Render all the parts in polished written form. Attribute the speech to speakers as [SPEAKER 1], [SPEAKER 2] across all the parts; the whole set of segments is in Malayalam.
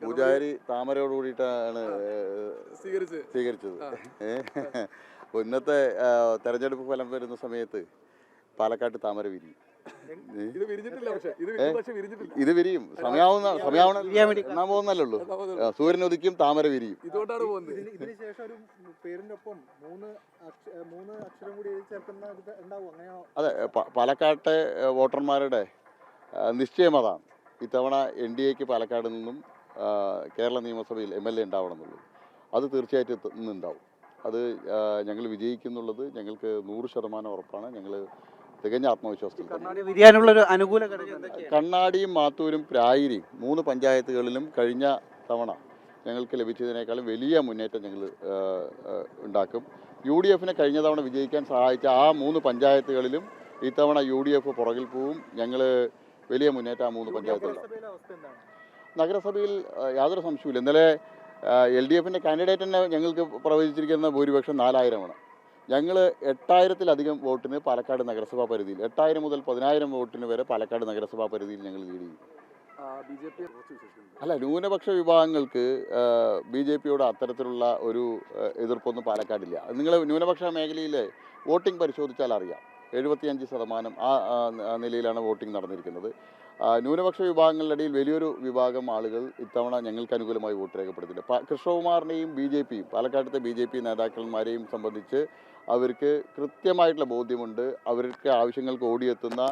[SPEAKER 1] പൂജാരി താമരയോട് കൂടിയിട്ടാണ് സ്വീകരിച്ചത്. ഇന്നത്തെ തെരഞ്ഞെടുപ്പ് ഫലം വരുന്ന സമയത്ത് പാലക്കാട്ട് താമര വിരിയും. ഇത് വിരിയും. സമയാവണ പോകുന്നല്ലോ. സൂര്യൻ ഉദിക്കും, താമര വിരിയും. അതെ, പാലക്കാട്ടെ വോട്ടർമാരുടെ നിശ്ചയം അതാണ്. ഇത്തവണ NDAക്ക് പാലക്കാട് നിന്നും കേരള നിയമസഭയിൽ MLA ഉണ്ടാവണം എന്നുള്ളത്. അത് തീർച്ചയായിട്ടും ഇന്നുണ്ടാവും. അത് ഞങ്ങൾ വിജയിക്കുന്നുള്ളത് ഞങ്ങൾക്ക് 100% ഉറപ്പാണ്. ഞങ്ങൾ തികഞ്ഞ ആത്മവിശ്വാസത്തിൽ. കണ്ണാടിയും മാത്തൂരും പ്രായിരിയും 3 പഞ്ചായത്തുകളിലും കഴിഞ്ഞ തവണ ഞങ്ങൾക്ക് ലഭിച്ചതിനേക്കാളും വലിയ മുന്നേറ്റം ഞങ്ങൾ ഉണ്ടാക്കും. UDFനെ കഴിഞ്ഞ തവണ വിജയിക്കാൻ സഹായിച്ച ആ 3 പഞ്ചായത്തുകളിലും ഇത്തവണ UDF പുറകിൽ പോവും. ഞങ്ങൾ വലിയ മുന്നേറ്റം ആ 3 പഞ്ചായത്തുകളിലാണ്. നഗരസഭയിൽ യാതൊരു സംശയമില്ല. ഇന്നലെ LDFൻ്റെ കാൻഡിഡേറ്റ് തന്നെ ഞങ്ങൾക്ക് പ്രവചിച്ചിരിക്കുന്ന ഭൂരിപക്ഷം 4000ആണ്. ഞങ്ങൾ 8000-ലധികം വോട്ടിന് പാലക്കാട് നഗരസഭാ പരിധിയിൽ, 8000 മുതൽ 10000 വോട്ടിന് വരെ പാലക്കാട് നഗരസഭാ പരിധിയിൽ ഞങ്ങൾ ലീഡ് ചെയ്യും. അല്ല, ന്യൂനപക്ഷ വിഭാഗങ്ങൾക്ക് BJPയോട് അത്തരത്തിലുള്ള ഒരു എതിർപ്പൊന്നും പാലക്കാടില്ല. നിങ്ങൾ ന്യൂനപക്ഷ മേഖലയിലെ വോട്ടിംഗ് പരിശോധിച്ചാൽ അറിയാം. 75% ആ നിലയിലാണ് വോട്ടിംഗ് നടന്നിരിക്കുന്നത്. ന്യൂനപക്ഷ വിഭാഗങ്ങളുടെ ഇടയിൽ വലിയൊരു വിഭാഗം ആളുകൾ ഇത്തവണ ഞങ്ങൾക്ക് അനുകൂലമായി വോട്ട് രേഖപ്പെടുത്തിയിട്ടുണ്ട്. കൃഷ്ണകുമാറിനെയും BJPയും പാലക്കാട്ടത്തെ BJP നേതാക്കന്മാരെയും സംബന്ധിച്ച് അവർക്ക് കൃത്യമായിട്ടുള്ള ബോധ്യമുണ്ട്. അവർക്ക് ആവശ്യങ്ങൾക്ക് ഓടിയെത്തുന്ന,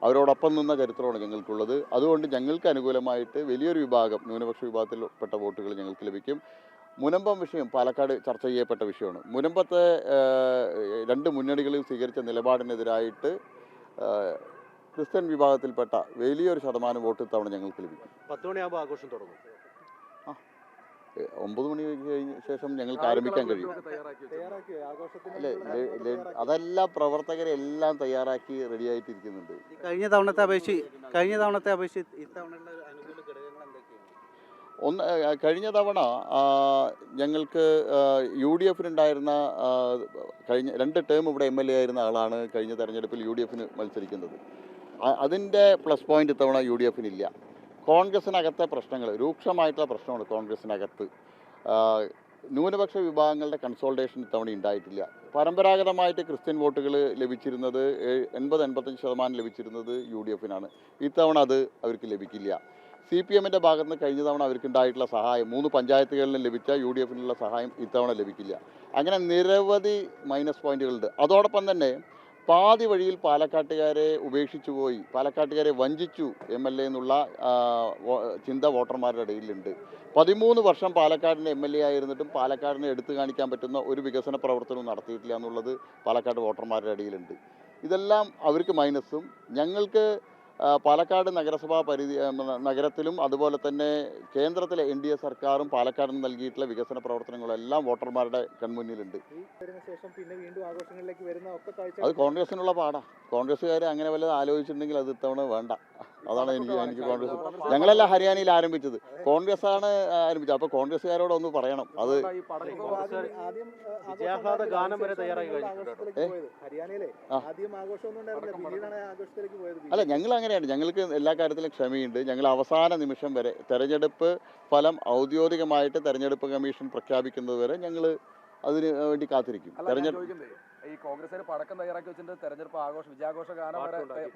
[SPEAKER 1] അവരോടൊപ്പം നിന്ന ചരിത്രമാണ് ഞങ്ങൾക്കുള്ളത്. അതുകൊണ്ട് ഞങ്ങൾക്ക് അനുകൂലമായിട്ട് വലിയൊരു വിഭാഗം ന്യൂനപക്ഷ വിഭാഗത്തിൽപ്പെട്ട വോട്ടുകൾ ഞങ്ങൾക്ക് ലഭിക്കും. മുനമ്പം വിഷയം പാലക്കാട് ചർച്ച ചെയ്യപ്പെട്ട വിഷയമാണ്. മുനമ്പത്തെ 2 മുന്നണികളും സ്വീകരിച്ച നിലപാടിനെതിരായിട്ട് ക്രിസ്ത്യൻ വിഭാഗത്തിൽപ്പെട്ട വലിയൊരു ശതമാനം വോട്ട് ഇത്തവണ ഞങ്ങൾക്ക് ലഭിക്കും.
[SPEAKER 2] 10 മണിയാകുമ്പോൾ ആഘോഷം തുടങ്ങും.
[SPEAKER 1] 9 മണി കഴിഞ്ഞ ശേഷം ഞങ്ങൾക്ക് ആരംഭിക്കാൻ കഴിയും. അല്ലേ, അതെല്ലാം പ്രവർത്തകരെല്ലാം തയ്യാറാക്കി റെഡിയായിട്ടിരിക്കുന്നുണ്ട്.
[SPEAKER 3] കഴിഞ്ഞ തവണത്തെ അപേക്ഷിച്ച്
[SPEAKER 1] കഴിഞ്ഞ തവണ ഞങ്ങൾക്ക് UDFനുണ്ടായിരുന്ന കഴിഞ്ഞ 2 ടേം ഇവിടെ MLA ആയിരുന്ന ആളാണ് കഴിഞ്ഞ തെരഞ്ഞെടുപ്പിൽ UDFന് മത്സരിക്കുന്നത്. അതിൻ്റെ പ്ലസ് പോയിന്റ് ഇത്തവണ UDFനില്ല. കോൺഗ്രസിനകത്തെ പ്രശ്നങ്ങൾ, രൂക്ഷമായിട്ടുള്ള പ്രശ്നമാണ് കോൺഗ്രസിനകത്ത്. ന്യൂനപക്ഷ വിഭാഗങ്ങളുടെ കൺസോൾട്ടേഷൻ ഇത്തവണ ഉണ്ടായിട്ടില്ല. പരമ്പരാഗതമായിട്ട് ക്രിസ്ത്യൻ വോട്ടുകൾ ലഭിച്ചിരുന്നത് 80-85% ലഭിച്ചിരുന്നത് UDFനാണ്. ഇത്തവണ അത് അവർക്ക് ലഭിക്കില്ല. CPMൻ്റെ ഭാഗത്ത് നിന്ന് കഴിഞ്ഞ തവണ അവർക്കുണ്ടായിട്ടുള്ള സഹായം 3 പഞ്ചായത്തുകളിലും ലഭിച്ച UDFനുള്ള സഹായം ഇത്തവണ ലഭിക്കില്ല. അങ്ങനെ നിരവധി മൈനസ് പോയിന്റുകളുണ്ട്. അതോടൊപ്പം തന്നെ പാതി വഴിയിൽ പാലക്കാട്ടുകാരെ ഉപേക്ഷിച്ചു പോയി, പാലക്കാട്ടുകാരെ വഞ്ചിച്ചു MLA എന്നുള്ള ചിന്ത വോട്ടർമാരുടെ ഇടയിലുണ്ട്. 13 വർഷം പാലക്കാടിൻ്റെ MLA ആയിരുന്നിട്ടും പാലക്കാടിനെ എടുത്തു കാണിക്കാൻ പറ്റുന്ന ഒരു വികസന പ്രവർത്തനവും നടത്തിയിട്ടില്ല എന്നുള്ളത് പാലക്കാട് വോട്ടർമാരുടെ ഇടയിലുണ്ട്. ഇതെല്ലാം അവർക്ക് മൈനസും. ഞങ്ങൾക്ക് പാലക്കാട് നഗരസഭാ നഗരത്തിലും അതുപോലെ തന്നെ കേന്ദ്രത്തിലെ NDA സർക്കാരും പാലക്കാടിന് നൽകിയിട്ടുള്ള വികസന പ്രവർത്തനങ്ങളെല്ലാം വോട്ടർമാരുടെ കൺമുന്നിലുണ്ട്. അത് കോൺഗ്രസിനുള്ള പാടാ. കോൺഗ്രസ്സുകാർ അങ്ങനെ വല്ലതും ആലോചിച്ചിട്ടുണ്ടെങ്കിൽ അത് ഇത്തവണ വേണ്ട. അതാണ് എനിക്ക് കോൺഗ്രസ്, ഞങ്ങളല്ല ഹരിയാനയിൽ ആരംഭിച്ചത്, കോൺഗ്രസ്സാണ് ആരംഭിച്ചത്. അപ്പോൾ കോൺഗ്രസ്സുകാരോട് ഒന്ന് പറയണം. അത് അല്ല, ഞങ്ങൾ അങ്ങനെയാണ്. ഞങ്ങൾക്ക് എല്ലാ കാര്യത്തിലും ക്ഷമയുണ്ട്. ഞങ്ങൾ അവസാന നിമിഷം വരെ തെരഞ്ഞെടുപ്പ് ഫലം ഔദ്യോഗികമായിട്ട് തെരഞ്ഞെടുപ്പ് കമ്മീഷൻ പ്രഖ്യാപിക്കുന്നത് വരെ ഞങ്ങൾ അതിന് വേണ്ടി കാത്തിരിക്കും.
[SPEAKER 4] ഈ കോൺഗ്രസ് പടക്കം തയ്യാറാക്കി വെച്ചിട്ടുണ്ട്. തെരഞ്ഞെടുപ്പ് വിജയാഘോഷ ഗാനം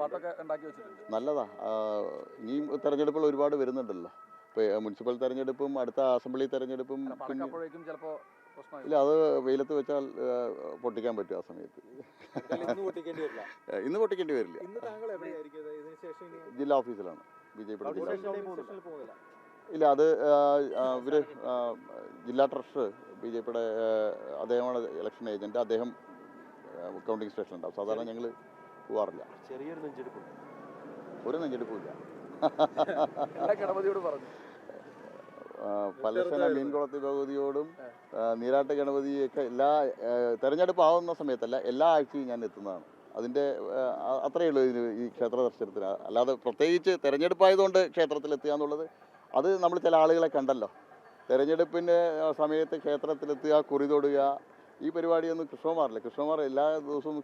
[SPEAKER 4] പാട്ടൊക്കെ ഉണ്ടാക്കി വെച്ചിട്ടുണ്ട്.
[SPEAKER 1] നല്ലതാ. ഇനിയും തെരഞ്ഞെടുപ്പുകൾ ഒരുപാട് വരുന്നുണ്ടല്ലോ. ഇപ്പോൾ മുനിസിപ്പൽ തെരഞ്ഞെടുപ്പും അടുത്ത അസംബ്ലി തെരഞ്ഞെടുപ്പും ഇല്ല, അത് വെയിലത്ത് വെച്ചാൽ പൊട്ടിക്കാൻ പറ്റും. ആ സമയത്ത് ഇന്ന് പൊട്ടിക്കേണ്ടി വരില്ല. ജില്ലാ ഓഫീസിലാണ് BJP. ഇല്ല, അത് ഇവർ ജില്ലാ ട്രഷറർ BJPയുടെ അദ്ദേഹമാണ് ഇലക്ഷൻ ഏജൻറ്റ്. അദ്ദേഹം കൗണ്ടിങ് സ്റ്റേഷൻ ഉണ്ടാവും. സാധാരണ ഞങ്ങൾ പോവാറില്ല. ഒരു നെഞ്ചെടുപ്പില്ല. പലസേന മീൻകുളത്തി ഭഗവതിയോടും നീരാട്ട് ഗണപതിയൊക്കെ എല്ലാ തെരഞ്ഞെടുപ്പ് ആവുന്ന സമയത്തല്ല, എല്ലാ ആഴ്ചയും ഞാൻ എത്തുന്നതാണ്. അതിൻ്റെ അത്രയേ ഉള്ളൂ ഇതിന്, ഈ ക്ഷേത്ര ദർശനത്തിന്. അല്ലാതെ പ്രത്യേകിച്ച് തെരഞ്ഞെടുപ്പായതുകൊണ്ട് ക്ഷേത്രത്തിലെത്തുക എന്നുള്ളത്, അത് നമ്മൾ ചില ആളുകളെ കണ്ടല്ലോ, തെരഞ്ഞെടുപ്പിൻ്റെ സമയത്ത് ക്ഷേത്രത്തിലെത്തുക, കുറി തൊടുക, ഈ പരിപാടിയൊന്നും കൃഷ്ണകുമാറില്ല. കൃഷ്ണകുമാർ എല്ലാ ദിവസവും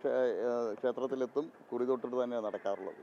[SPEAKER 1] ക്ഷേത്രത്തിലെത്തും, കുറി തൊട്ടിട്ട് തന്നെയാണ് നടക്കാറുള്ളത്.